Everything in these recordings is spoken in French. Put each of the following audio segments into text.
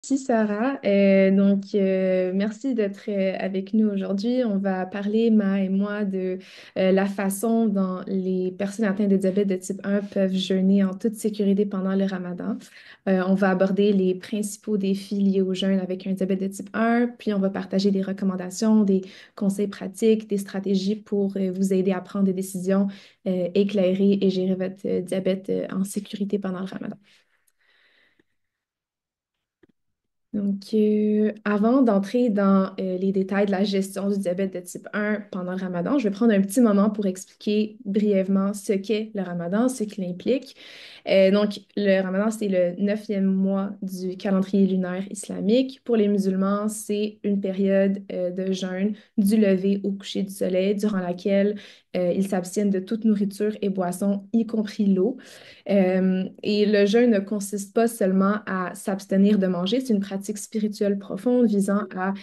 Merci Sarah. Merci d'être avec nous aujourd'hui. On va parler, Ma et moi, de la façon dont les personnes atteintes de diabète de type 1 peuvent jeûner en toute sécurité pendant le Ramadan. On va aborder les principaux défis liés au jeûne avec un diabète de type 1, puis on va partager des recommandations, des conseils pratiques, des stratégies pour vous aider à prendre des décisions éclairées et gérer votre diabète en sécurité pendant le Ramadan. Avant d'entrer dans les détails de la gestion du diabète de type 1 pendant le Ramadan, je vais prendre un petit moment pour expliquer brièvement ce qu'est le Ramadan, ce qu'il implique. Le Ramadan, c'est le neuvième mois du calendrier lunaire islamique. Pour les musulmans, c'est une période de jeûne du lever au coucher du soleil, durant laquelle ils s'abstiennent de toute nourriture et boisson, y compris l'eau. Et le jeûne ne consiste pas seulement à s'abstenir de manger, c'est une pratique spirituelle profonde visant à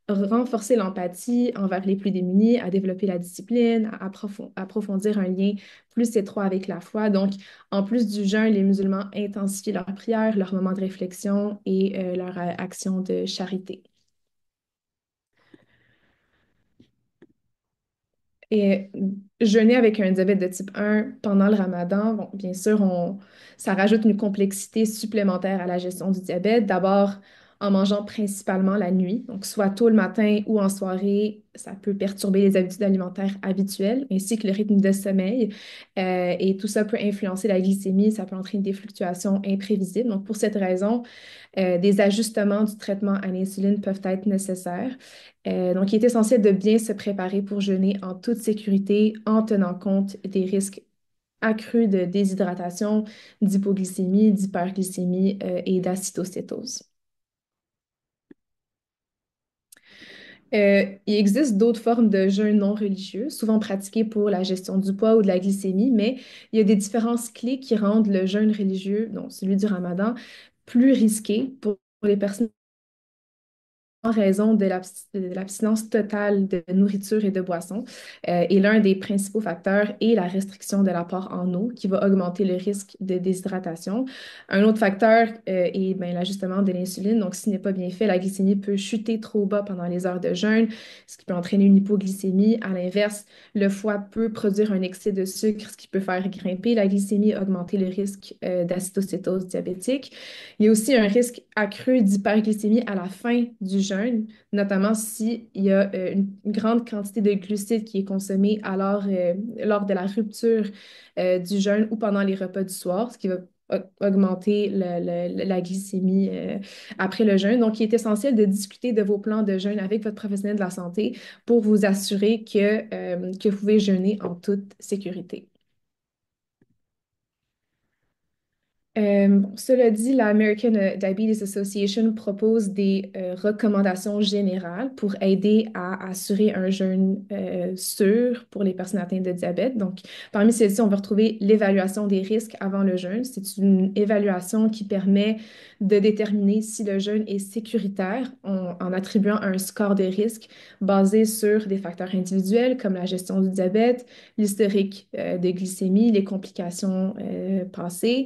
renforcer l'empathie envers les plus démunis, à développer la discipline, à approfondir un lien plus étroit avec la foi. Donc, en plus du jeûne, les musulmans intensifient leurs prières, leurs moments de réflexion et leurs actions de charité. Et jeûner avec un diabète de type 1 pendant le Ramadan, bon, bien sûr, ça rajoute une complexité supplémentaire à la gestion du diabète. D'abord, en mangeant principalement la nuit, donc soit tôt le matin ou en soirée, ça peut perturber les habitudes alimentaires habituelles ainsi que le rythme de sommeil. Et tout ça peut influencer la glycémie, ça peut entraîner des fluctuations imprévisibles. Donc, pour cette raison, des ajustements du traitement à l'insuline peuvent être nécessaires. Donc, il est essentiel de bien se préparer pour jeûner en toute sécurité en tenant compte des risques accrus de déshydratation, d'hypoglycémie, d'hyperglycémie et d'acidocétose. Il existe d'autres formes de jeûne non religieux, souvent pratiquées pour la gestion du poids ou de la glycémie, mais il y a des différences clés qui rendent le jeûne religieux, donc celui du Ramadan, plus risqué pour les personnes en raison de de l'abstinence totale de nourriture et de boissons. Et l'un des principaux facteurs est la restriction de l'apport en eau qui va augmenter le risque de déshydratation. Un autre facteur est ben, l'ajustement de l'insuline. Donc, s'il n'est pas bien fait, la glycémie peut chuter trop bas pendant les heures de jeûne, ce qui peut entraîner une hypoglycémie. À l'inverse, le foie peut produire un excès de sucre, ce qui peut faire grimper la glycémie, augmenter le risque d'acidocétose diabétique. Il y a aussi un risque accru d'hyperglycémie à la fin du jeûne, notamment s'il y a une grande quantité de glucides qui est consommée lors de la rupture du jeûne ou pendant les repas du soir, ce qui va augmenter la glycémie après le jeûne. Donc, il est essentiel de discuter de vos plans de jeûne avec votre professionnel de la santé pour vous assurer que vous pouvez jeûner en toute sécurité. Cela dit, la American Diabetes Association propose des recommandations générales pour aider à assurer un jeûne sûr pour les personnes atteintes de diabète. Donc, parmi celles-ci, on va retrouver l'évaluation des risques avant le jeûne. C'est une évaluation qui permet de déterminer si le jeûne est sécuritaire en attribuant un score de risque basé sur des facteurs individuels comme la gestion du diabète, l'historique de glycémie, les complications passées.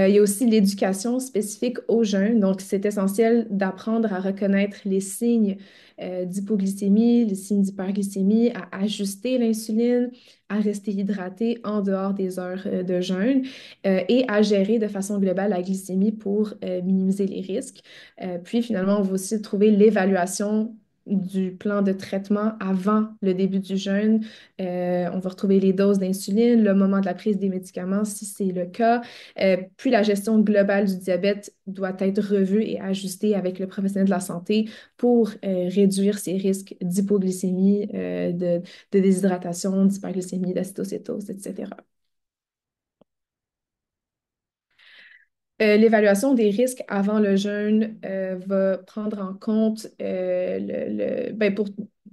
Il y a aussi l'éducation spécifique aux jeunes. Donc, c'est essentiel d'apprendre à reconnaître les signes d'hypoglycémie, les signes d'hyperglycémie, à ajuster l'insuline, à rester hydraté en dehors des heures de jeûne et à gérer de façon globale la glycémie pour minimiser les risques. Puis, finalement, on va aussi trouver l'évaluation du plan de traitement avant le début du jeûne. On va retrouver les doses d'insuline, le moment de la prise des médicaments si c'est le cas. Puis la gestion globale du diabète doit être revue et ajustée avec le professionnel de la santé pour réduire ces risques d'hypoglycémie, de déshydratation, d'hyperglycémie, d'acidocétose, etc. L'évaluation des risques avant le jeûne va prendre en compte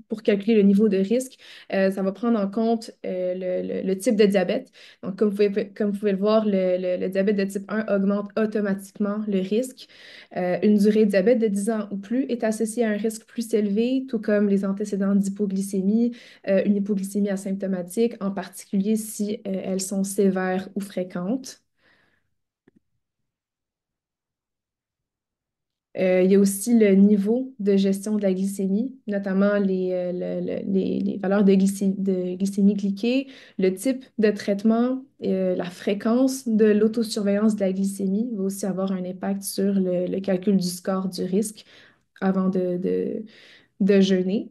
pour calculer le niveau de risque, ça va prendre en compte le type de diabète. Donc, comme vous pouvez le voir, le diabète de type 1 augmente automatiquement le risque. Une durée de diabète de 10 ans ou plus est associée à un risque plus élevé, tout comme les antécédents d'hypoglycémie, une hypoglycémie asymptomatique, en particulier si elles sont sévères ou fréquentes. Il y a aussi le niveau de gestion de la glycémie, notamment les valeurs de glycémie glyquée, le type de traitement, la fréquence de l'autosurveillance de la glycémie va aussi avoir un impact sur le calcul du score du risque avant de jeûner.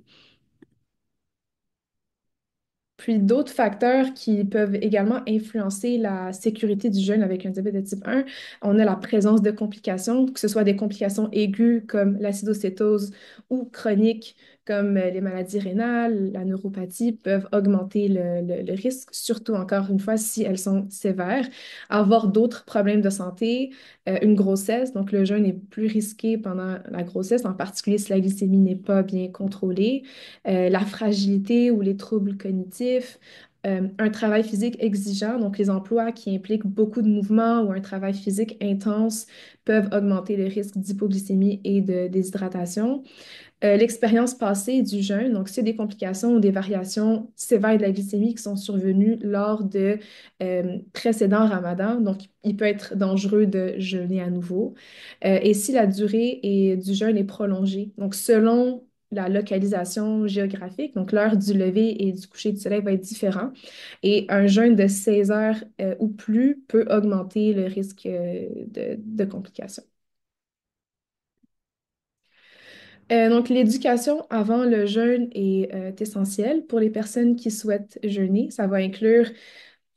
Puis d'autres facteurs qui peuvent également influencer la sécurité du jeûne avec un diabète de type 1, on a la présence de complications, que ce soit des complications aiguës comme l'acidocétose ou chroniques comme les maladies rénales, la neuropathie, peuvent augmenter le risque, surtout encore une fois si elles sont sévères. Avoir d'autres problèmes de santé, une grossesse, donc le jeûne est plus risqué pendant la grossesse, en particulier si la glycémie n'est pas bien contrôlée, la fragilité ou les troubles cognitifs, un travail physique exigeant, donc les emplois qui impliquent beaucoup de mouvements ou un travail physique intense peuvent augmenter le risque d'hypoglycémie et de déshydratation. L'expérience passée du jeûne, donc c'est des complications ou des variations sévères de la glycémie qui sont survenues lors de précédents ramadans, donc il peut être dangereux de jeûner à nouveau. Et si la durée du jeûne est prolongée, donc selon la localisation géographique, donc l'heure du lever et du coucher du soleil va être différent. Et un jeûne de 16 heures ou plus peut augmenter le risque de complications. Donc, l'éducation avant le jeûne est essentielle pour les personnes qui souhaitent jeûner. Ça va inclure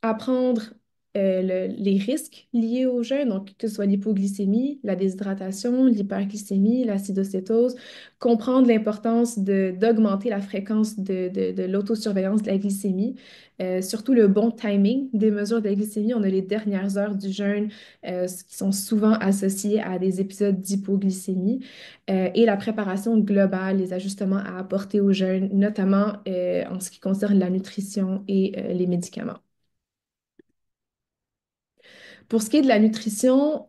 apprendre les risques liés au jeûne, donc que ce soit l'hypoglycémie, la déshydratation, l'hyperglycémie, l'acidocétose, comprendre l'importance d'augmenter la fréquence de l'autosurveillance de la glycémie, surtout le bon timing des mesures de la glycémie. On a les dernières heures du jeûne qui sont souvent associées à des épisodes d'hypoglycémie et la préparation globale, les ajustements à apporter au jeûne, notamment en ce qui concerne la nutrition et les médicaments. Pour ce qui est de la nutrition,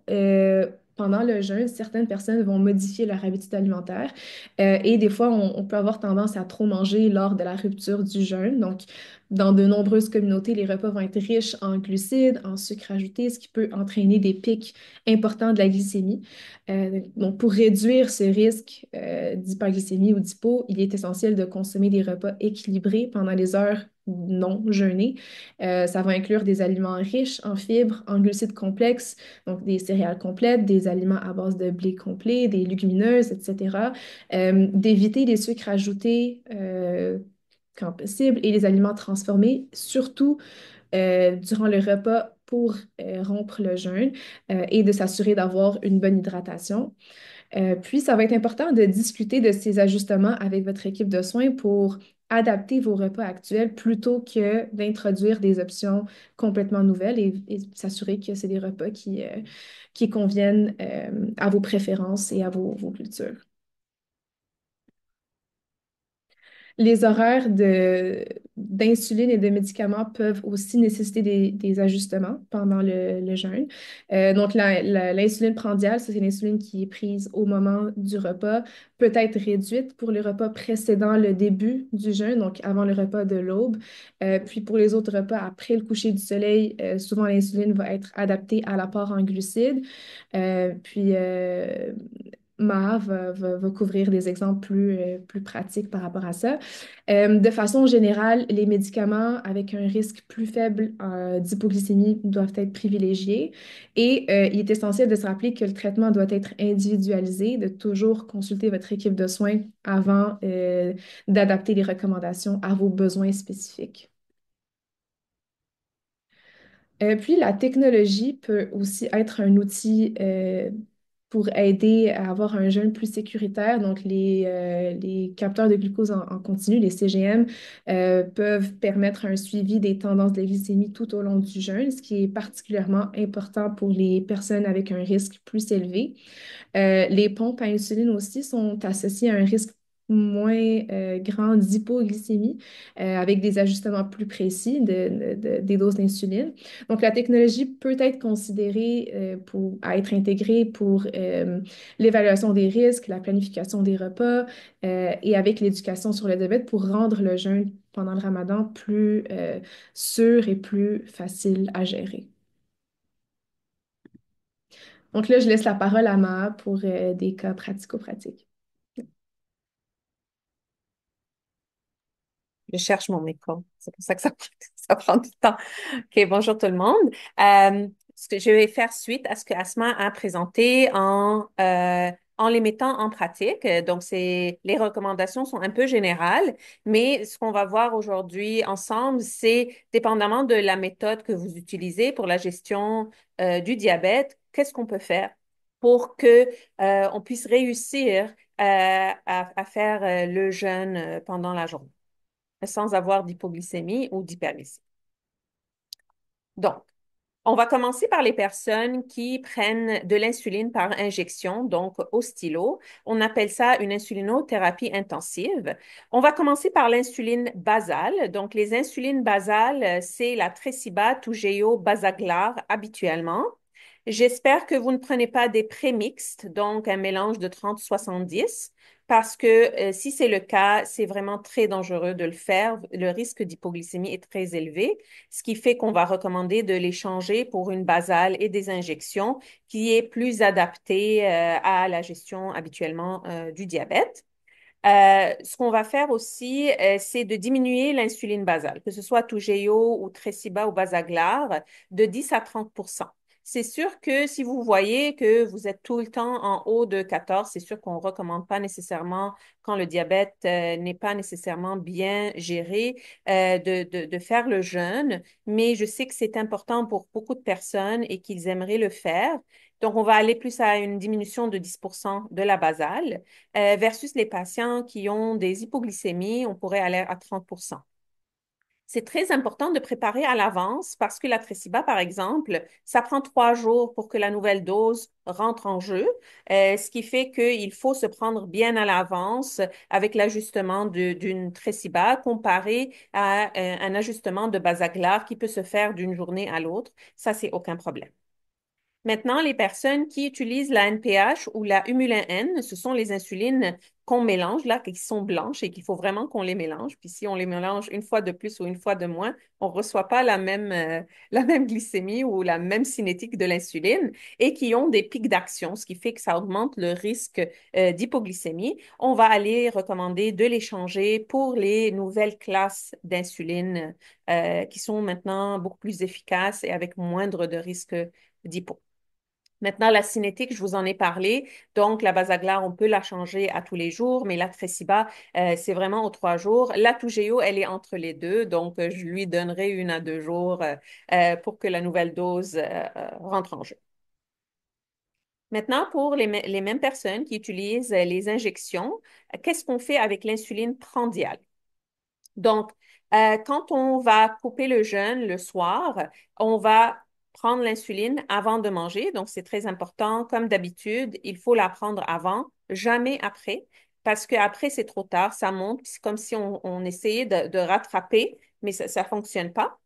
pendant le jeûne, certaines personnes vont modifier leur habitude alimentaire et des fois, on peut avoir tendance à trop manger lors de la rupture du jeûne. Donc, dans de nombreuses communautés, les repas vont être riches en glucides, en sucre ajouté, ce qui peut entraîner des pics importants de la glycémie. Donc, pour réduire ce risque d'hyperglycémie ou d'hypo, il est essentiel de consommer des repas équilibrés pendant les heures non jeûnées. Ça va inclure des aliments riches en fibres, en glucides complexes, donc des céréales complètes, des aliments à base de blé complet, des légumineuses, etc. D'éviter les sucres ajoutés quand possible et les aliments transformés, surtout durant le repas pour rompre le jeûne et de s'assurer d'avoir une bonne hydratation. Puis, ça va être important de discuter de ces ajustements avec votre équipe de soins pour adapter vos repas actuels plutôt que d'introduire des options complètement nouvelles et s'assurer que c'est des repas qui conviennent à vos préférences et à vos cultures. Les horaires d'insuline et de médicaments peuvent aussi nécessiter des ajustements pendant le jeûne. Donc, l'insuline prandiale, ça, c'est l'insuline qui est prise au moment du repas, peut être réduite pour les repas précédant le début du jeûne, donc avant le repas de l'aube. Puis, pour les autres repas après le coucher du soleil, souvent l'insuline va être adaptée à l'apport en glucides. Puis, Maha va couvrir des exemples plus pratiques par rapport à ça. De façon générale, les médicaments avec un risque plus faible d'hypoglycémie doivent être privilégiés et il est essentiel de se rappeler que le traitement doit être individualisé, de toujours consulter votre équipe de soins avant d'adapter les recommandations à vos besoins spécifiques. Puis la technologie peut aussi être un outil pour aider à avoir un jeûne plus sécuritaire. Donc les capteurs de glucose en continu, les CGM, peuvent permettre un suivi des tendances de la glycémie tout au long du jeûne, ce qui est particulièrement important pour les personnes avec un risque plus élevé. Les pompes à insuline aussi sont associées à un risque moins grand d'hypoglycémie avec des ajustements plus précis des doses d'insuline. Donc, la technologie peut être considérée à être intégrée pour l'évaluation des risques, la planification des repas et avec l'éducation sur le diabète pour rendre le jeûne pendant le ramadan plus sûr et plus facile à gérer. Donc là, je laisse la parole à Ma pour des cas pratico-pratiques. Je cherche mon micro. C'est pour ça que ça prend du temps. OK, bonjour tout le monde. Ce que je vais faire suite à ce que Asma a présenté en les mettant en pratique. Donc, les recommandations sont un peu générales, mais ce qu'on va voir aujourd'hui ensemble, c'est dépendamment de la méthode que vous utilisez pour la gestion du diabète, qu'est-ce qu'on peut faire pour que on puisse réussir à faire le jeûne pendant la journée sans avoir d'hypoglycémie ou d'hyperglycémie. Donc, on va commencer par les personnes qui prennent de l'insuline par injection, donc au stylo. On appelle ça une insulinothérapie intensive. On va commencer par l'insuline basale. Donc, les insulines basales, c'est la Tresiba, Toujeo, Basaglar habituellement. J'espère que vous ne prenez pas des prémixtes, donc un mélange de 30-70, parce que si c'est le cas, c'est vraiment très dangereux de le faire. Le risque d'hypoglycémie est très élevé, ce qui fait qu'on va recommander de les changer pour une basale et des injections qui est plus adaptée à la gestion habituellement du diabète. Ce qu'on va faire aussi, c'est de diminuer l'insuline basale, que ce soit Toujeo ou Tresiba ou Basaglar, de 10 à 30. C'est sûr que si vous voyez que vous êtes tout le temps en haut de 14, c'est sûr qu'on ne recommande pas nécessairement, quand le diabète n'est pas nécessairement bien géré, de faire le jeûne. Mais je sais que c'est important pour beaucoup de personnes et qu'ils aimeraient le faire. Donc, on va aller plus à une diminution de 10% de la basale versus les patients qui ont des hypoglycémies, on pourrait aller à 30%. C'est très important de préparer à l'avance parce que la Tresiba, par exemple, ça prend 3 jours pour que la nouvelle dose rentre en jeu, ce qui fait qu'il faut se prendre bien à l'avance avec l'ajustement d'une Tresiba comparé à un ajustement de Basaglar qui peut se faire d'une journée à l'autre. Ça, c'est aucun problème. Maintenant, les personnes qui utilisent la NPH ou la Humulin N, ce sont les insulines qu'on mélange là, qui sont blanches et qu'il faut vraiment qu'on les mélange. Puis si on les mélange une fois de plus ou une fois de moins, on ne reçoit pas la même glycémie ou la même cinétique de l'insuline et qui ont des pics d'action, ce qui fait que ça augmente le risque d'hypoglycémie. On va aller recommander de les changer pour les nouvelles classes d'insuline qui sont maintenant beaucoup plus efficaces et avec moindre de risque d'hypo. Maintenant, la cinétique, je vous en ai parlé. Donc, la Basaglar, on peut la changer à tous les jours, mais la Tresiba, c'est vraiment aux 3 jours. La Toujeo, elle est entre les deux. Donc, je lui donnerai 1 à 2 jours pour que la nouvelle dose rentre en jeu. Maintenant, pour les mêmes personnes qui utilisent les injections, qu'est-ce qu'on fait avec l'insuline prandiale? Donc, quand on va couper le jeûne le soir, on va prendre l'insuline avant de manger. Donc, c'est très important. Comme d'habitude, il faut la prendre avant, jamais après, parce qu'après, c'est trop tard, ça monte. C'est comme si on essayait de rattraper, mais ça ne fonctionne pas.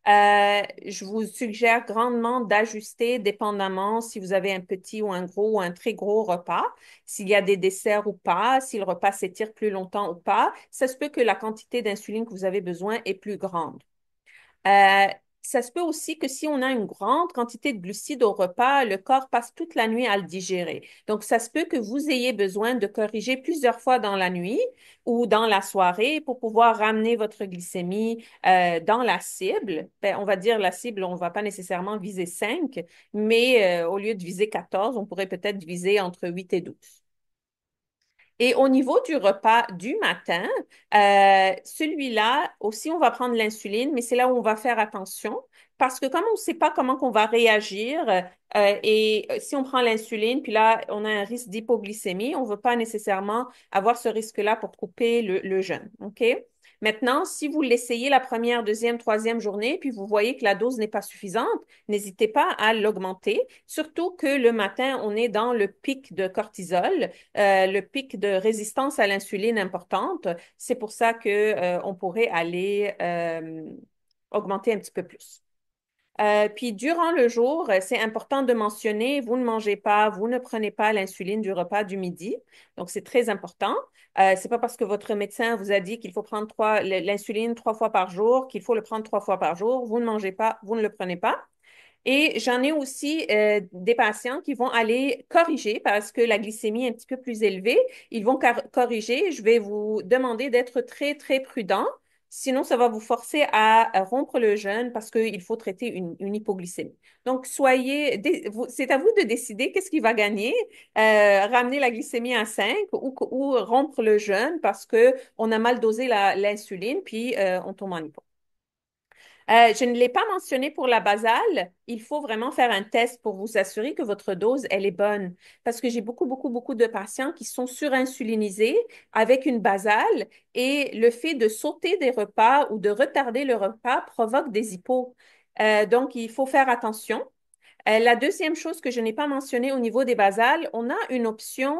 Je vous suggère grandement d'ajuster dépendamment si vous avez un petit ou un gros ou un très gros repas, s'il y a des desserts ou pas, si le repas s'étire plus longtemps ou pas. Ça se peut que la quantité d'insuline que vous avez besoin est plus grande. Euh, Ça se peut aussi que si on a une grande quantité de glucides au repas, le corps passe toute la nuit à le digérer. Donc, ça se peut que vous ayez besoin de corriger plusieurs fois dans la nuit ou dans la soirée pour pouvoir ramener votre glycémie dans la cible. Ben, on va dire la cible, on ne va pas nécessairement viser 5, mais au lieu de viser 14, on pourrait peut-être viser entre 8 et 12. Et au niveau du repas du matin, celui-là aussi, on va prendre l'insuline, mais c'est là où on va faire attention parce que comme on ne sait pas comment qu'on va réagir si on prend l'insuline, puis là, on a un risque d'hypoglycémie, on ne veut pas nécessairement avoir ce risque-là pour couper le jeûne. OK? Maintenant, si vous l'essayez la première, deuxième, troisième journée, puis vous voyez que la dose n'est pas suffisante, n'hésitez pas à l'augmenter, surtout que le matin, on est dans le pic de cortisol le pic de résistance à l'insuline importante. C'est pour ça que, on pourrait aller augmenter un petit peu plus. Puis durant le jour, c'est important de mentionner, vous ne mangez pas, vous ne prenez pas l'insuline du repas du midi. Donc, c'est très important. C'est pas parce que votre médecin vous a dit qu'il faut prendre l'insuline 3 fois par jour, qu'il faut le prendre 3 fois par jour. Vous ne mangez pas, vous ne le prenez pas. Et j'en ai aussi des patients qui vont aller corriger parce que la glycémie est un petit peu plus élevée. Ils vont corriger. Je vais vous demander d'être très, très prudent. Sinon, ça va vous forcer à rompre le jeûne parce qu'il faut traiter une hypoglycémie. Donc, c'est à vous de décider qu'est-ce qui va gagner, ramener la glycémie à 5 ou rompre le jeûne parce que on a mal dosé l'insuline puis on tombe en hypo. Je ne l'ai pas mentionné pour la basale. Il faut vraiment faire un test pour vous assurer que votre dose, elle est bonne. Parce que j'ai beaucoup, beaucoup, beaucoup de patients qui sont surinsulinisés avec une basale et le fait de sauter des repas ou de retarder le repas provoque des hypos. Donc, il faut faire attention. La deuxième chose que je n'ai pas mentionnée au niveau des basales, on a une option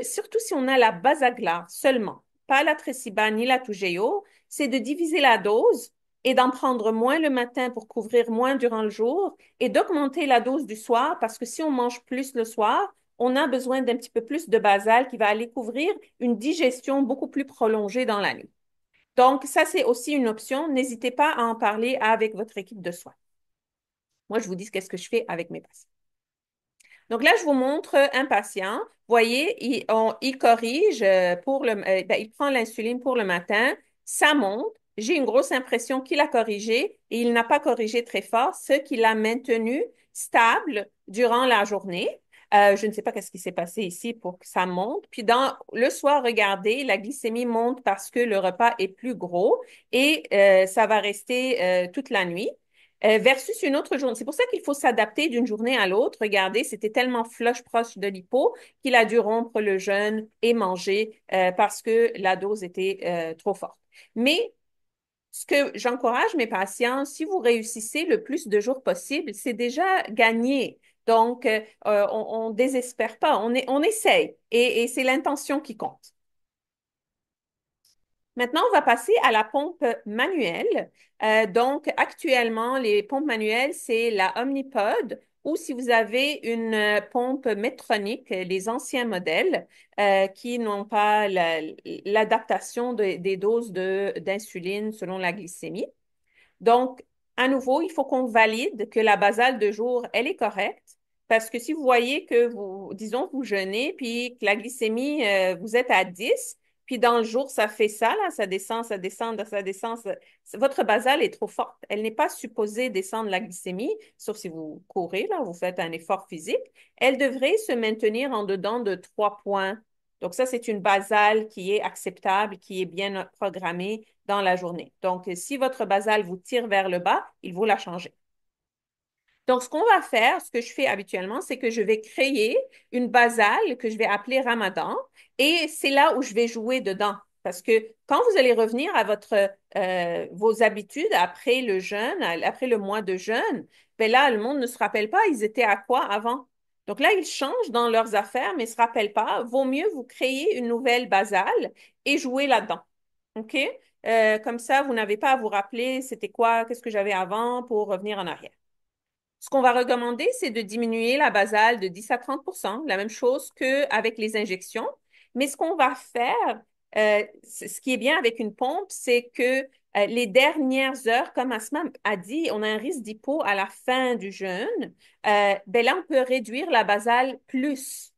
surtout si on a la basaglar seulement, pas la Tresiba ni la Toujeo, c'est de diviser la dose et d'en prendre moins le matin pour couvrir moins durant le jour et d'augmenter la dose du soir parce que si on mange plus le soir, on a besoin d'un petit peu plus de basal qui va aller couvrir une digestion beaucoup plus prolongée dans la nuit. Donc, ça, c'est aussi une option. N'hésitez pas à en parler avec votre équipe de soins. Moi, je vous dis qu'est-ce que je fais avec mes patients. Donc là, je vous montre un patient. Vous voyez, il corrige il prend l'insuline pour le matin, ça monte. J'ai une grosse impression qu'il a corrigé et il n'a pas corrigé très fort, ce qui l'a maintenu stable durant la journée. Je ne sais pas qu'est-ce qui s'est passé ici pour que ça monte. Puis le soir, regardez, la glycémie monte parce que le repas est plus gros et ça va rester toute la nuit versus une autre journée. C'est pour ça qu'il faut s'adapter d'une journée à l'autre. Regardez, c'était tellement flush proche de l'hypo qu'il a dû rompre le jeûne et manger parce que la dose était trop forte. Mais ce que j'encourage mes patients, si vous réussissez le plus de jours possible, c'est déjà gagné. Donc, on désespère pas, on essaye et c'est l'intention qui compte. Maintenant, on va passer à la pompe manuelle. Donc, actuellement, les pompes manuelles, c'est la Omnipod ou si vous avez une pompe Medtronic, les anciens modèles qui n'ont pas l'adaptation des doses d'insuline selon la glycémie. Donc, à nouveau, il faut qu'on valide que la basale de jour, elle est correcte. Parce que si vous voyez que disons, vous jeûnez, puis que la glycémie, vous êtes à 10, puis dans le jour, ça fait ça, là, ça descend, ça descend, ça descend. Votre basale est trop forte. Elle n'est pas supposée descendre la glycémie, sauf si vous courez, là, vous faites un effort physique. Elle devrait se maintenir en dedans de 3 points. Donc, ça, c'est une basale qui est acceptable, qui est bien programmée dans la journée. Donc, si votre basale vous tire vers le bas, il faut la changer. Donc, ce qu'on va faire, ce que je fais habituellement, c'est que je vais créer une basale que je vais appeler Ramadan et c'est là où je vais jouer dedans. Parce que quand vous allez revenir à vos habitudes après le jeûne, après le mois de jeûne, ben là, le monde ne se rappelle pas, ils étaient à quoi avant? Donc là, ils changent dans leurs affaires, mais ne se rappellent pas. Vaut mieux vous créer une nouvelle basale et jouer là-dedans. OK? Comme ça, vous n'avez pas à vous rappeler c'était quoi, qu'est-ce que j'avais avant pour revenir en arrière. Ce qu'on va recommander, c'est de diminuer la basale de 10 à 30 la même chose qu'avec les injections. Mais ce qu'on va faire, ce qui est bien avec une pompe, c'est que les dernières heures, comme Asma a dit, on a un risque d'hypo à la fin du jeûne. Ben là, on peut réduire la basale plus.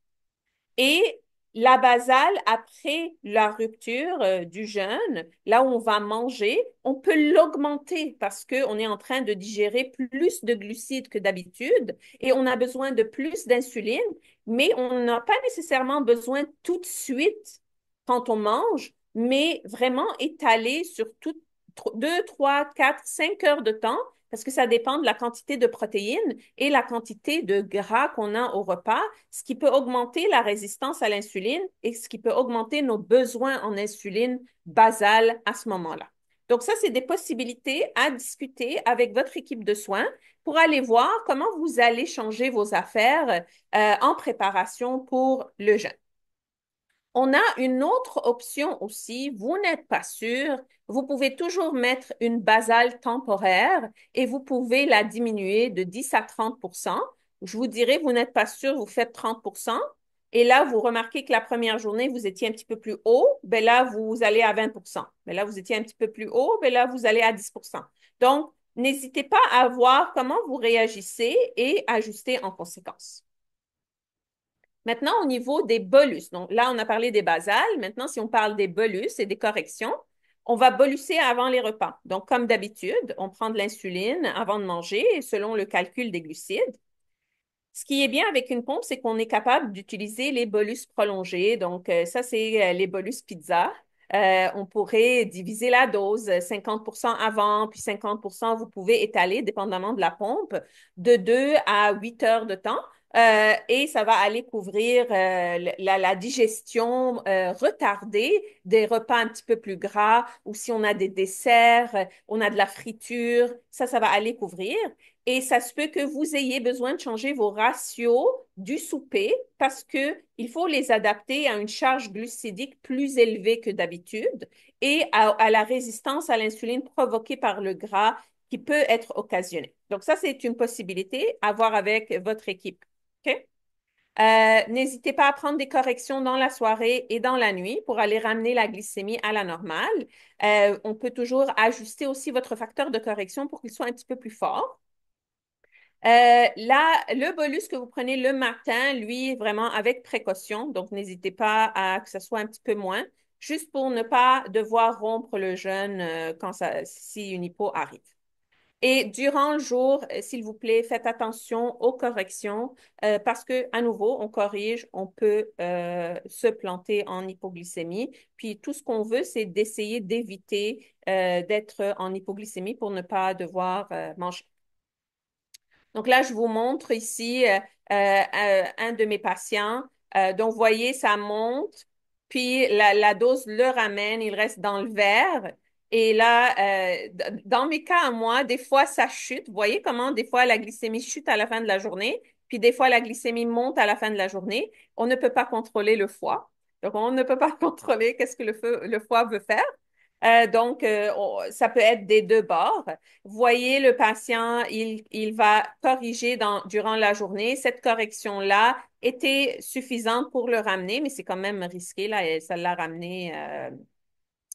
Et la basale, après la rupture du jeûne, là où on va manger, on peut l'augmenter parce qu'on est en train de digérer plus de glucides que d'habitude et on a besoin de plus d'insuline, mais on n'a pas nécessairement besoin tout de suite quand on mange, mais vraiment étaler sur 2, 3, 4, 5 heures de temps parce que ça dépend de la quantité de protéines et la quantité de gras qu'on a au repas, ce qui peut augmenter la résistance à l'insuline et ce qui peut augmenter nos besoins en insuline basale à ce moment-là. Donc ça, c'est des possibilités à discuter avec votre équipe de soins pour aller voir comment vous allez changer vos affaires en préparation pour le jeûne. On a une autre option aussi. Vous n'êtes pas sûr. Vous pouvez toujours mettre une basale temporaire et vous pouvez la diminuer de 10 à 30. Je vous dirais, vous n'êtes pas sûr, vous faites 30. Et là, vous remarquez que la première journée, vous étiez un petit peu plus haut. Ben là, vous allez à 20. Ben là, vous étiez un petit peu plus haut. Ben là, vous allez à 10. Donc, n'hésitez pas à voir comment vous réagissez et ajuster en conséquence. Maintenant, au niveau des bolus, donc là, on a parlé des basales. Maintenant, si on parle des bolus et des corrections, on va boluser avant les repas. Donc, comme d'habitude, on prend de l'insuline avant de manger selon le calcul des glucides. Ce qui est bien avec une pompe, c'est qu'on est capable d'utiliser les bolus prolongés. Donc, ça, c'est les bolus pizza. On pourrait diviser la dose, 50% avant, puis 50%, vous pouvez étaler, dépendamment de la pompe, de 2 à 8 heures de temps. Et ça va aller couvrir la digestion retardée des repas un petit peu plus gras, ou si on a des desserts, on a de la friture, ça va aller couvrir. Et ça se peut que vous ayez besoin de changer vos ratios du souper parce que il faut les adapter à une charge glucidique plus élevée que d'habitude et à la résistance à l'insuline provoquée par le gras qui peut être occasionnée. Donc ça, c'est une possibilité à voir avec votre équipe. OK? N'hésitez pas à prendre des corrections dans la soirée et dans la nuit pour aller ramener la glycémie à la normale. On peut toujours ajuster aussi votre facteur de correction pour qu'il soit un petit peu plus fort. Là, le bolus que vous prenez le matin, lui, vraiment avec précaution. Donc, n'hésitez pas à que ce soit un petit peu moins, juste pour ne pas devoir rompre le jeûne si une hypo arrive. Et durant le jour, s'il vous plaît, faites attention aux corrections parce que, à nouveau, on corrige, on peut se planter en hypoglycémie. Puis tout ce qu'on veut, c'est d'essayer d'éviter d'être en hypoglycémie pour ne pas devoir manger. Donc là, je vous montre ici un de mes patients. Donc, vous voyez, ça monte, puis la dose le ramène, il reste dans le verre. Et là, dans mes cas à moi, des fois, ça chute. Vous voyez comment des fois la glycémie chute à la fin de la journée, puis des fois la glycémie monte à la fin de la journée. On ne peut pas contrôler le foie. Donc, on ne peut pas contrôler qu'est-ce que le foie veut faire. Ça peut être des deux bords. Voyez le patient, il va corriger durant la journée. Cette correction-là était suffisante pour le ramener, mais c'est quand même risqué, là, et ça l'a ramené un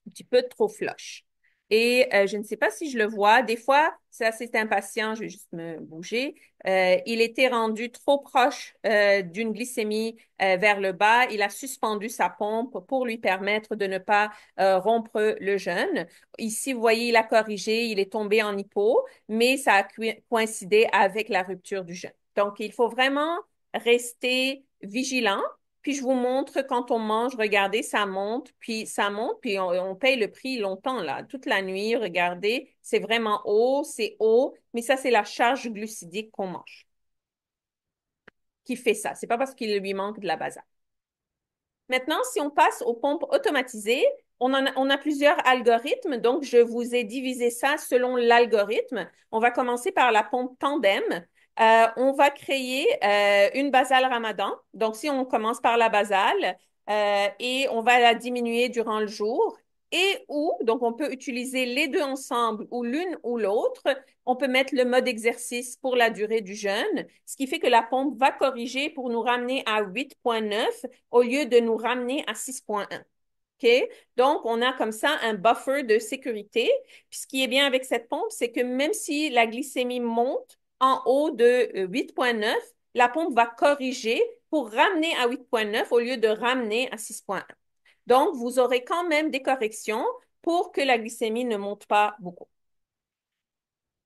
petit peu trop flush. Et je ne sais pas si je le vois. Des fois, ça c'est impatient, je vais juste me bouger. Il était rendu trop proche d'une glycémie vers le bas. Il a suspendu sa pompe pour lui permettre de ne pas rompre le jeûne. Ici, vous voyez, il a corrigé, il est tombé en hypo, mais ça a coïncidé avec la rupture du jeûne. Donc, il faut vraiment rester vigilant puis je vous montre quand on mange, regardez, ça monte, puis on paye le prix longtemps, là, toute la nuit, regardez, c'est vraiment haut, c'est haut, mais ça, c'est la charge glucidique qu'on mange qui fait ça. C'est pas parce qu'il lui manque de la base. Maintenant, si on passe aux pompes automatisées, on a plusieurs algorithmes, donc je vous ai divisé ça selon l'algorithme. On va commencer par la pompe tandem. On va créer une basale Ramadan. Donc, si on commence par la basale et on va la diminuer durant le jour donc on peut utiliser les deux ensemble ou l'une ou l'autre. On peut mettre le mode exercice pour la durée du jeûne, ce qui fait que la pompe va corriger pour nous ramener à 8,9 au lieu de nous ramener à 6,1. OK? Donc, on a comme ça un buffer de sécurité. Puis, ce qui est bien avec cette pompe, c'est que même si la glycémie monte en haut de 8,9, la pompe va corriger pour ramener à 8,9 au lieu de ramener à 6,1. Donc, vous aurez quand même des corrections pour que la glycémie ne monte pas beaucoup.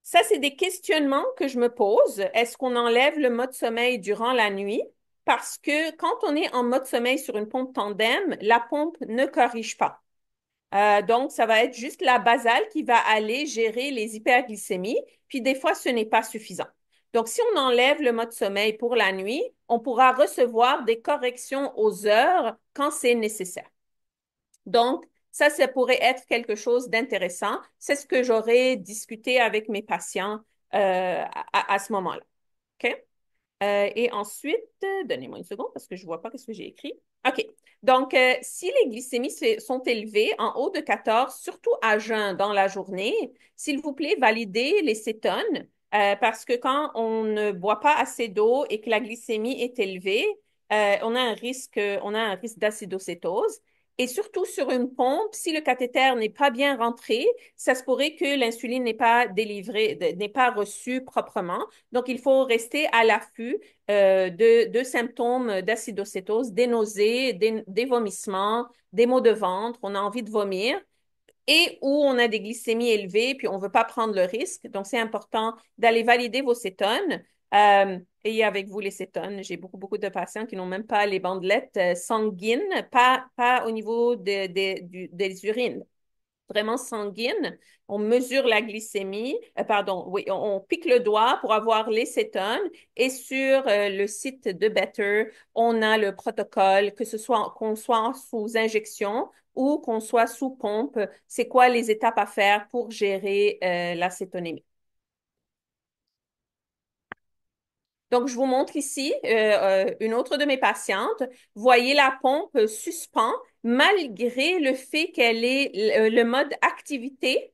Ça, c'est des questionnements que je me pose. Est-ce qu'on enlève le mode sommeil durant la nuit? Parce que quand on est en mode sommeil sur une pompe tandem, la pompe ne corrige pas. Donc, ça va être juste la basale qui va aller gérer les hyperglycémies, puis des fois, ce n'est pas suffisant. Donc, si on enlève le mode sommeil pour la nuit, on pourra recevoir des corrections aux heures quand c'est nécessaire. Donc, ça pourrait être quelque chose d'intéressant. C'est ce que j'aurais discuté avec mes patients à ce moment-là. OK? Et ensuite, donnez-moi une seconde parce que je ne vois pas ce que j'ai écrit. OK. Donc, si les glycémies sont élevées en haut de 14, surtout à jeun dans la journée, s'il vous plaît, validez les cétones parce que quand on ne boit pas assez d'eau et que la glycémie est élevée, on a un risque d'acidocétose. Et surtout sur une pompe, si le cathéter n'est pas bien rentré, ça se pourrait que l'insuline n'est pas délivrée, n'est pas reçue proprement. Donc, il faut rester à l'affût de symptômes d'acidocétose, des nausées, des vomissements, des maux de ventre, on a envie de vomir et où on a des glycémies élevées, puis on ne veut pas prendre le risque. Donc, c'est important d'aller valider vos cétones. Et avec vous, les cétones, j'ai beaucoup, beaucoup de patients qui n'ont même pas les bandelettes sanguines, pas au niveau des urines, vraiment sanguine. On mesure la glycémie, pardon, oui, on pique le doigt pour avoir les cétones et sur le site de Better, on a le protocole, que ce soit qu'on soit sous injection ou qu'on soit sous pompe, c'est quoi les étapes à faire pour gérer la cétonémie. Donc, je vous montre ici une autre de mes patientes. Voyez la pompe suspend malgré le fait qu'elle est le mode activité,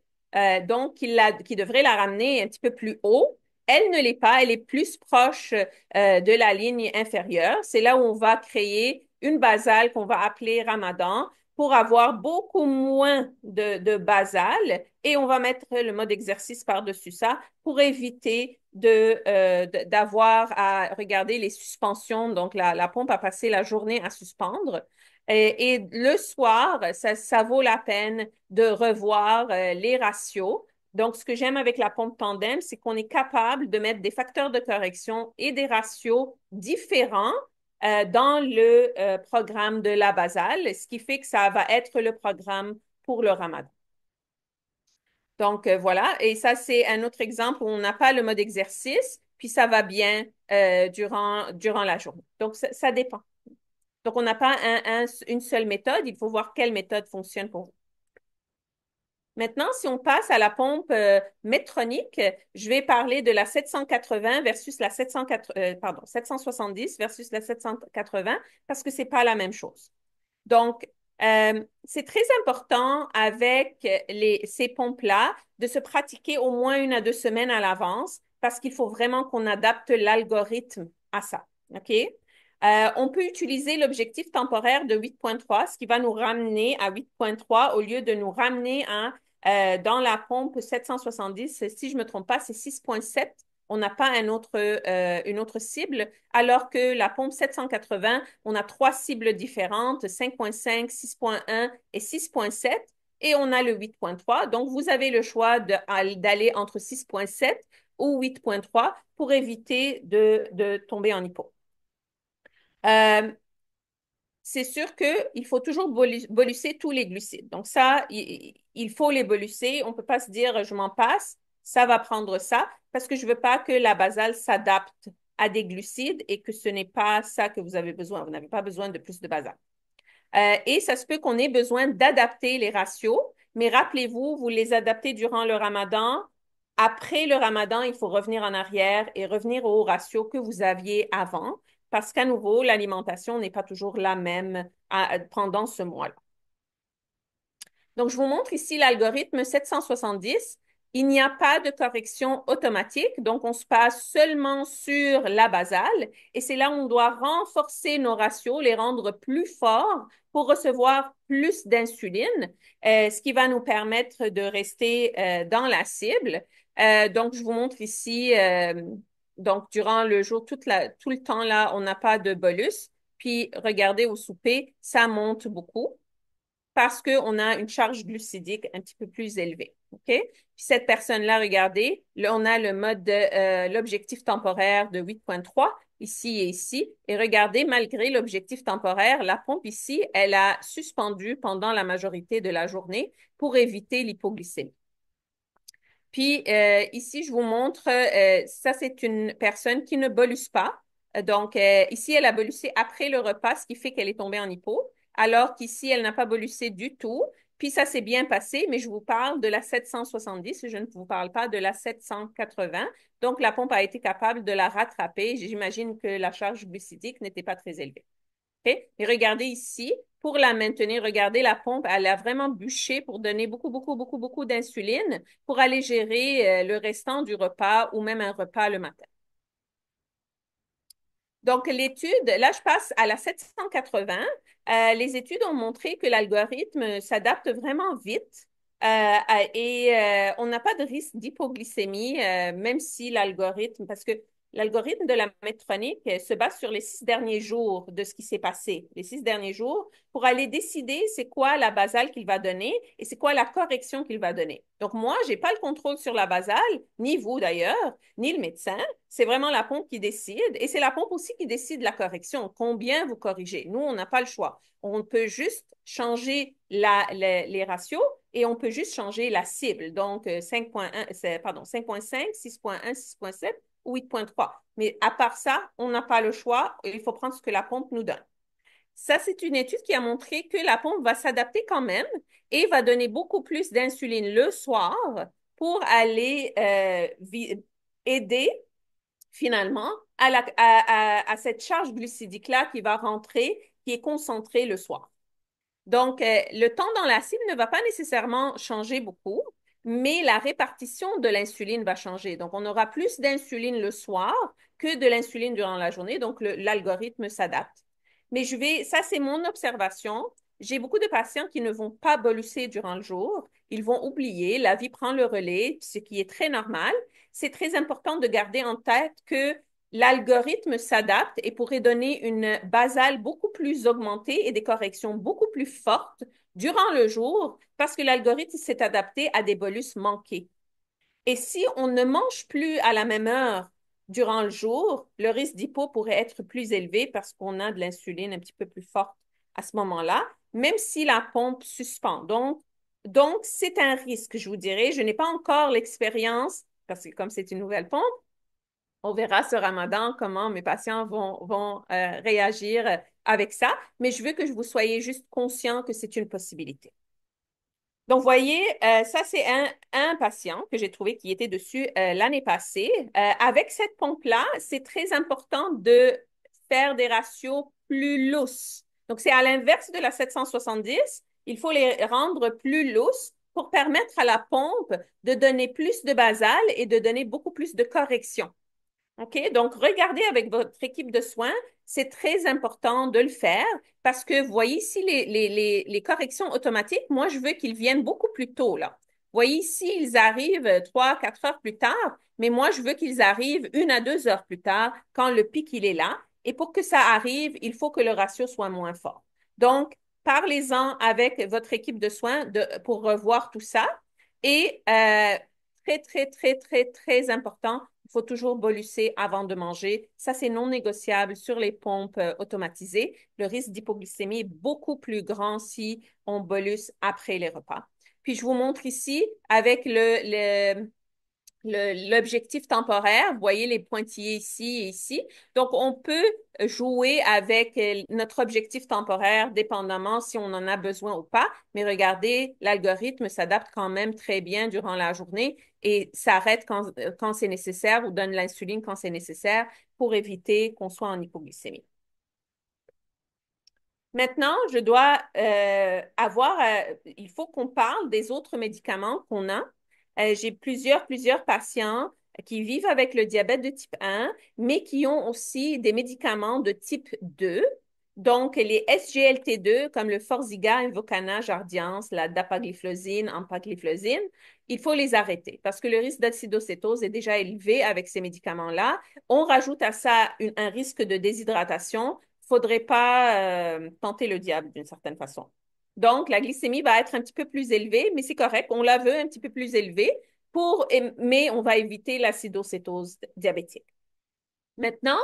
donc qui devrait la ramener un petit peu plus haut. Elle ne l'est pas, elle est plus proche de la ligne inférieure. C'est là où on va créer une basale qu'on va appeler Ramadan pour avoir beaucoup moins de basale et on va mettre le mode exercice par-dessus ça pour éviter d'avoir à regarder les suspensions. Donc, la pompe a passé la journée à suspendre. Et le soir, ça vaut la peine de revoir les ratios. Donc, ce que j'aime avec la pompe tandem, c'est qu'on est capable de mettre des facteurs de correction et des ratios différents dans le programme de la basale, ce qui fait que ça va être le programme pour le ramadan. Donc, voilà. Et ça, c'est un autre exemple où on n'a pas le mode exercice, puis ça va bien durant la journée. Donc, ça dépend. Donc, on n'a pas une seule méthode. Il faut voir quelle méthode fonctionne pour vous. Maintenant, si on passe à la pompe Medtronic, je vais parler de la 780 versus la 770 versus la 780 parce que c'est pas la même chose. Donc, c'est très important avec ces pompes-là de se pratiquer au moins 1 à 2 semaines à l'avance parce qu'il faut vraiment qu'on adapte l'algorithme à ça. OK? On peut utiliser l'objectif temporaire de 8,3, ce qui va nous ramener à 8,3 au lieu de nous ramener dans la pompe 770. Si je ne me trompe pas, c'est 6,7. On n'a pas une autre cible, alors que la pompe 780, on a 3 cibles différentes, 5,5, 6,1 et 6,7, et on a le 8,3. Donc, vous avez le choix d'aller entre 6,7 ou 8,3 pour éviter de tomber en hypo. Euh, c'est sûr qu'il faut toujours bolusser tous les glucides. Donc ça, il faut les bolusser. On ne peut pas se dire, je m'en passe, ça va prendre ça, parce que je ne veux pas que la basale s'adapte à des glucides et que ce n'est pas ça que vous avez besoin. Vous n'avez pas besoin de plus de basale. Et ça se peut qu'on ait besoin d'adapter les ratios, mais rappelez-vous, vous les adaptez durant le ramadan. Après le ramadan, il faut revenir en arrière et revenir au ratio que vous aviez avant, parce qu'à nouveau, l'alimentation n'est pas toujours la même pendant ce mois-là. Donc, je vous montre ici l'algorithme 770. Il n'y a pas de correction automatique, donc on se passe seulement sur la basale et c'est là où on doit renforcer nos ratios, les rendre plus forts pour recevoir plus d'insuline, ce qui va nous permettre de rester dans la cible. Donc, je vous montre ici, donc durant le jour, tout le temps là, on n'a pas de bolus. Puis, regardez au souper, ça monte beaucoup parce qu'on a une charge glucidique un petit peu plus élevée. OK? Puis cette personne-là, regardez, là, on a le mode l'objectif temporaire de 8,3 ici et ici. Et regardez, malgré l'objectif temporaire, la pompe ici, elle a suspendu pendant la majorité de la journée pour éviter l'hypoglycémie. Puis ici, je vous montre, ça c'est une personne qui ne bolus pas. Donc ici, elle a bolusé après le repas, ce qui fait qu'elle est tombée en hypo, alors qu'ici, elle n'a pas bolusé du tout. Puis ça s'est bien passé, mais je vous parle de la 770, je ne vous parle pas de la 780. Donc la pompe a été capable de la rattraper. J'imagine que la charge glucidique n'était pas très élevée. Okay? Et regardez ici, pour la maintenir, regardez la pompe, elle a vraiment bûché pour donner beaucoup, beaucoup, beaucoup, beaucoup d'insuline pour aller gérer le restant du repas ou même un repas le matin. Donc, l'étude, là, je passe à la 780. Les études ont montré que l'algorithme s'adapte vraiment vite et on n'a pas de risque d'hypoglycémie, même si l'algorithme, parce que l'algorithme de la Medtronic se base sur les 6 derniers jours de ce qui s'est passé, les 6 derniers jours, pour aller décider c'est quoi la basale qu'il va donner et c'est quoi la correction qu'il va donner. Donc, moi, je n'ai pas le contrôle sur la basale, ni vous d'ailleurs, ni le médecin. C'est vraiment la pompe qui décide et c'est la pompe aussi qui décide la correction, combien vous corrigez. Nous, on n'a pas le choix. On peut juste changer les ratios et on peut juste changer la cible. Donc, 5.1, pardon, 5.5, 6.1, 6.7 ou 8.3. Mais à part ça, on n'a pas le choix. Il faut prendre ce que la pompe nous donne. Ça, c'est une étude qui a montré que la pompe va s'adapter quand même et va donner beaucoup plus d'insuline le soir pour aller aider finalement à cette charge glucidique-là qui va rentrer, qui est concentrée le soir. Donc, le temps dans la cible ne va pas nécessairement changer beaucoup, mais la répartition de l'insuline va changer. Donc, on aura plus d'insuline le soir que de l'insuline durant la journée. Donc, l'algorithme s'adapte. Mais ça c'est mon observation. J'ai beaucoup de patients qui ne vont pas boluser durant le jour. Ils vont oublier, la vie prend le relais, ce qui est très normal. C'est très important de garder en tête que l'algorithme s'adapte et pourrait donner une basale beaucoup plus augmentée et des corrections beaucoup plus fortes durant le jour parce que l'algorithme s'est adapté à des bolus manqués. Et si on ne mange plus à la même heure durant le jour, le risque d'hypo pourrait être plus élevé parce qu'on a de l'insuline un petit peu plus forte à ce moment-là, même si la pompe suspend. Donc c'est un risque, je vous dirais. Je n'ai pas encore l'expérience parce que comme c'est une nouvelle pompe, on verra ce ramadan comment mes patients vont réagir avec ça, mais je veux que vous soyez juste conscient que c'est une possibilité. Donc, vous voyez, ça, c'est un patient que j'ai trouvé qui était dessus l'année passée. Avec cette pompe-là, c'est très important de faire des ratios plus lousses. Donc, c'est à l'inverse de la 770. Il faut les rendre plus lousses pour permettre à la pompe de donner plus de basal et de donner beaucoup plus de correction. OK? Donc, regardez avec votre équipe de soins, c'est très important de le faire parce que vous voyez ici les corrections automatiques, moi, je veux qu'ils viennent beaucoup plus tôt, là. Vous voyez ici, ils arrivent 3, 4 heures plus tard, mais moi, je veux qu'ils arrivent 1 à 2 heures plus tard quand le pic, il est là. Et pour que ça arrive, il faut que le ratio soit moins fort. Donc, parlez-en avec votre équipe de soins pour revoir tout ça. Et très, très, très, très, très important, il faut toujours bolusser avant de manger. Ça, c'est non négociable sur les pompes automatisées. Le risque d'hypoglycémie est beaucoup plus grand si on bolus après les repas. Puis, je vous montre ici avec l'objectif temporaire. Vous voyez les pointillés ici et ici. Donc, on peut jouer avec notre objectif temporaire dépendamment si on en a besoin ou pas. Mais regardez, l'algorithme s'adapte quand même très bien durant la journée et s'arrête quand c'est nécessaire ou donne l'insuline quand c'est nécessaire pour éviter qu'on soit en hypoglycémie. Maintenant, je dois il faut qu'on parle des autres médicaments qu'on a. J'ai plusieurs patients qui vivent avec le diabète de type 1, mais qui ont aussi des médicaments de type 2. Donc, les SGLT2, comme le Forxiga, Invokana, Jardiance, la dapagliflozine, empagliflozine, il faut les arrêter parce que le risque d'acidocétose est déjà élevé avec ces médicaments-là. On rajoute à ça un risque de déshydratation, faudrait pas tenter le diable d'une certaine façon. Donc, la glycémie va être un petit peu plus élevée, mais c'est correct. On la veut un petit peu plus élevée mais on va éviter l'acidocétose diabétique. Maintenant,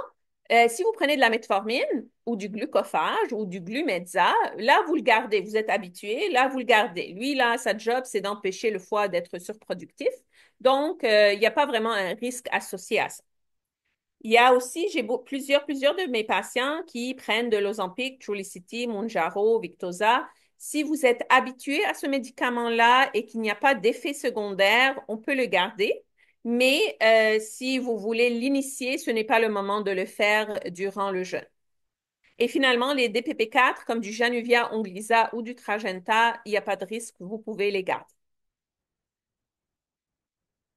si vous prenez de la metformine ou du glucophage ou du glumetza, là, vous le gardez. Vous êtes habitué, là, vous le gardez. Lui, là, sa job, c'est d'empêcher le foie d'être surproductif. Donc, il n'y a pas vraiment un risque associé à ça. Il y a aussi, j'ai plusieurs de mes patients qui prennent de l'Ozempic, Trulicity, Mounjaro, Victoza. Si vous êtes habitué à ce médicament-là et qu'il n'y a pas d'effet secondaire, on peut le garder. Mais si vous voulez l'initier, ce n'est pas le moment de le faire durant le jeûne. Et finalement, les DPP4, comme du Januvia, Onglyza ou du Trajenta, il n'y a pas de risque, vous pouvez les garder.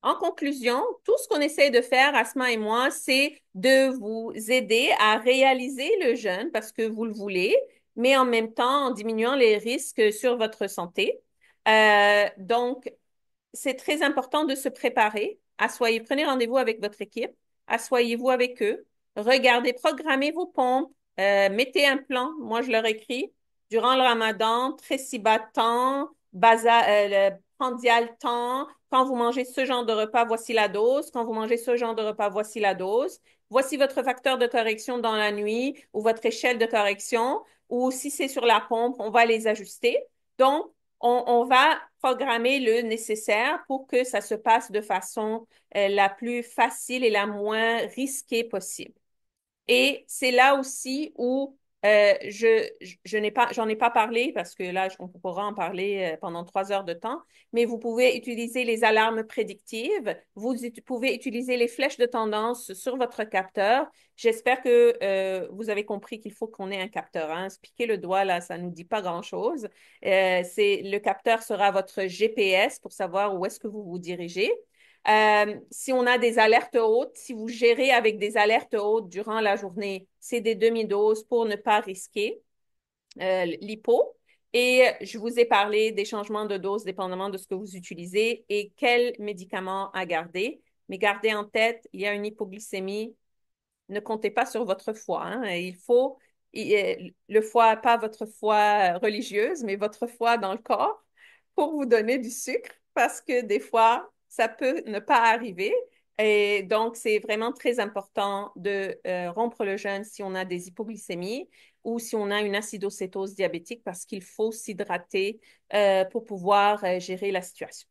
En conclusion, tout ce qu'on essaie de faire, Asma et moi, c'est de vous aider à réaliser le jeûne parce que vous le voulez, mais en même temps en diminuant les risques sur votre santé. Donc, c'est très important de se préparer. Assoyez, prenez rendez-vous avec votre équipe, asseyez-vous avec eux, regardez, programmez vos pompes, mettez un plan. Moi, je leur écris durant le Ramadan, Tresiba temps, prandial temps. Quand vous mangez ce genre de repas, voici la dose. Quand vous mangez ce genre de repas, voici la dose. Voici votre facteur de correction dans la nuit ou votre échelle de correction. Ou si c'est sur la pompe, on va les ajuster. Donc, on va programmer le nécessaire pour que ça se passe de façon la plus facile et la moins risquée possible. Et c'est là aussi où je n'ai pas, j'en ai pas parlé parce que là, on pourra en parler pendant 3 heures de temps, mais vous pouvez utiliser les alarmes prédictives, pouvez utiliser les flèches de tendance sur votre capteur. J'espère que vous avez compris qu'il faut qu'on ait un capteur. Hein. Se piquer le doigt, là, ça ne nous dit pas grand-chose. Le capteur sera votre GPS pour savoir où est-ce que vous vous dirigez. Si on a des alertes hautes, si vous gérez avec des alertes hautes durant la journée, c'est des demi-doses pour ne pas risquer l'hypo. Et je vous ai parlé des changements de dose dépendamment de ce que vous utilisez et quels médicaments à garder. Mais gardez en tête, il y a une hypoglycémie. Ne comptez pas sur votre foi. Hein. Il faut le foie, pas votre foi religieuse, mais votre foi dans le corps pour vous donner du sucre parce que des fois, ça peut ne pas arriver. Et donc, c'est vraiment très important de rompre le jeûne si on a des hypoglycémies ou si on a une acidocétose diabétique parce qu'il faut s'hydrater pour pouvoir gérer la situation.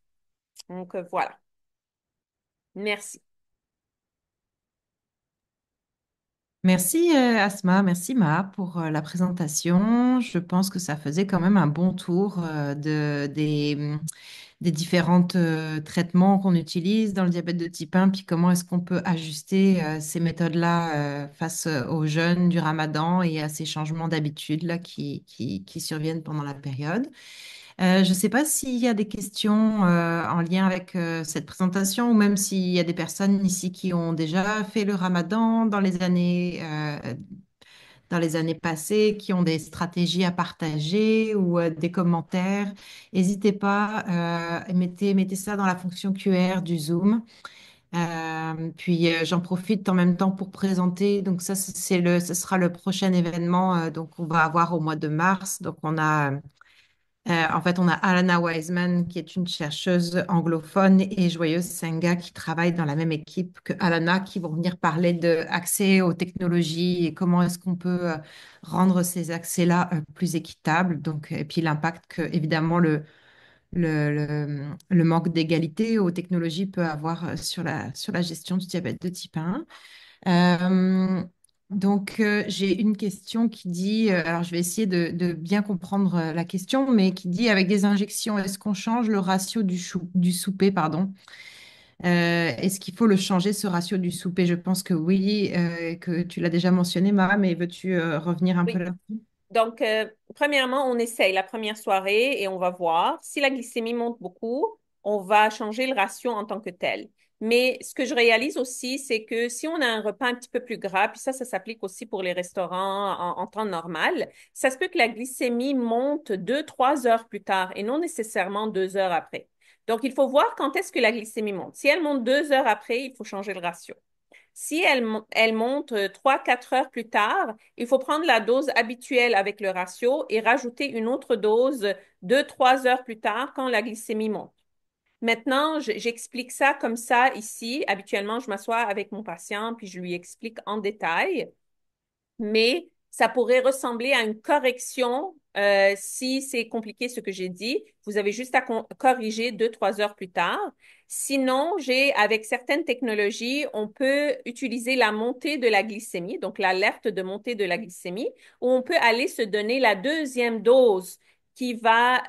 Donc, voilà. Merci. Merci Asma, merci Maha pour la présentation. Je pense que ça faisait quand même un bon tour des différents traitements qu'on utilise dans le diabète de type 1, puis comment est-ce qu'on peut ajuster ces méthodes-là face aux jeunes du Ramadan et à ces changements d'habitude là qui surviennent pendant la période. Je ne sais pas s'il y a des questions en lien avec cette présentation ou même s'il y a des personnes ici qui ont déjà fait le Ramadan dans les années passées, qui ont des stratégies à partager ou des commentaires. N'hésitez pas, mettez ça dans la fonction QR du Zoom. Puis j'en profite en même temps pour présenter. Donc ça, ce sera le prochain événement. Donc on va avoir au mois de mars. Donc en fait, on a Alana Wiseman, qui est une chercheuse anglophone, et Joyeuse Senga, qui travaille dans la même équipe que Alana, qui vont venir parler de accès aux technologies et comment est-ce qu'on peut rendre ces accès-là plus équitables. Donc, et puis l'impact que, évidemment, le manque d'égalité aux technologies peut avoir sur la gestion du diabète de type 1. J'ai une question qui dit, alors je vais essayer de bien comprendre la question, mais qui dit avec des injections, est-ce qu'on change le ratio du souper, pardon? Est-ce qu'il faut le changer, ce ratio du souper? Je pense que oui, que tu l'as déjà mentionné, Mara, mais veux-tu revenir un peu Oui. là-dessus? Donc, premièrement, on essaye la première soirée et on va voir. Si la glycémie monte beaucoup, on va changer le ratio en tant que tel. Mais ce que je réalise aussi, c'est que si on a un repas un petit peu plus gras, puis ça s'applique aussi pour les restaurants en temps normal, ça se peut que la glycémie monte 2, 3 heures plus tard et non nécessairement 2 heures après. Donc, il faut voir quand est-ce que la glycémie monte. Si elle monte 2 heures après, il faut changer le ratio. Si elle monte 3, 4 heures plus tard, il faut prendre la dose habituelle avec le ratio et rajouter une autre dose 2, 3 heures plus tard quand la glycémie monte. Maintenant, j'explique ça comme ça ici. Habituellement, je m'assois avec mon patient puis je lui explique en détail, mais ça pourrait ressembler à une correction si c'est compliqué ce que j'ai dit. Vous avez juste à corriger 2, 3 heures plus tard. Sinon, avec certaines technologies, on peut utiliser la montée de la glycémie, donc l'alerte de montée de la glycémie, où on peut aller se donner la deuxième dose qui va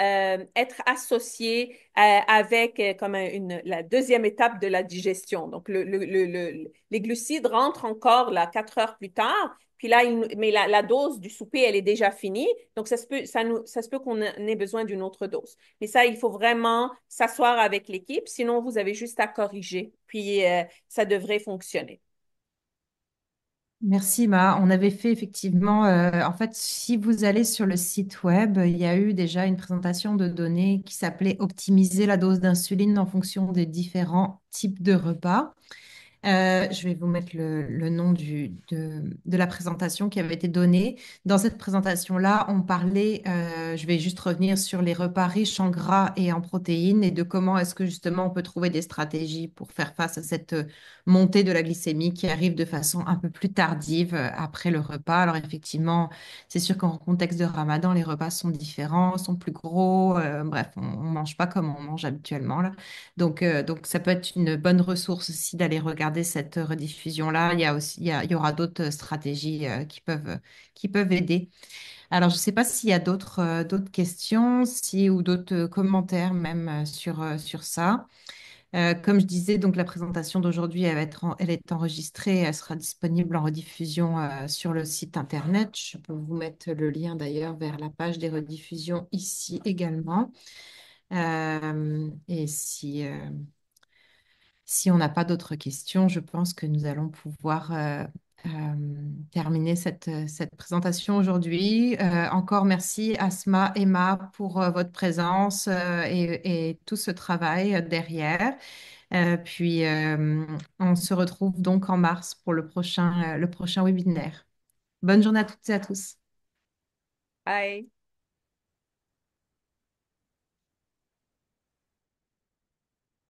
être associée avec comme la deuxième étape de la digestion. Donc, les glucides rentrent encore là 4 heures plus tard, Puis là, mais la dose du souper, elle est déjà finie. Donc, ça se peut qu'on ait besoin d'une autre dose. Mais ça, il faut vraiment s'asseoir avec l'équipe. Sinon, vous avez juste à corriger. Puis, ça devrait fonctionner. Merci, Ma. On avait fait effectivement, en fait, si vous allez sur le site web, il y a eu déjà une présentation de données qui s'appelait Optimiser la dose d'insuline en fonction des différents types de repas. Je vais vous mettre le nom de la présentation qui avait été donnée. Dans cette présentation-là, on parlait, je vais juste revenir sur les repas riches en gras et en protéines et de comment est-ce que justement on peut trouver des stratégies pour faire face à cette montée de la glycémie qui arrive de façon un peu plus tardive après le repas. Alors effectivement, c'est sûr qu'en contexte de Ramadan, les repas sont différents, sont plus gros. Bref, on ne mange pas comme on mange habituellement là. Donc, ça peut être une bonne ressource aussi d'aller regarder cette rediffusion-là. Il y a aussi, il y aura d'autres stratégies qui peuvent aider. Alors, je ne sais pas s'il y a d'autres questions ou d'autres commentaires même sur ça. Comme je disais, donc la présentation d'aujourd'hui, elle est enregistrée, elle sera disponible en rediffusion sur le site internet. Je peux vous mettre le lien d'ailleurs vers la page des rediffusions ici également. Et si on n'a pas d'autres questions, je pense que nous allons pouvoir terminer cette présentation aujourd'hui. Encore merci Asma, Emma pour votre présence et tout ce travail derrière. Puis on se retrouve donc en mars pour le prochain webinaire. Bonne journée à toutes et à tous. Bye.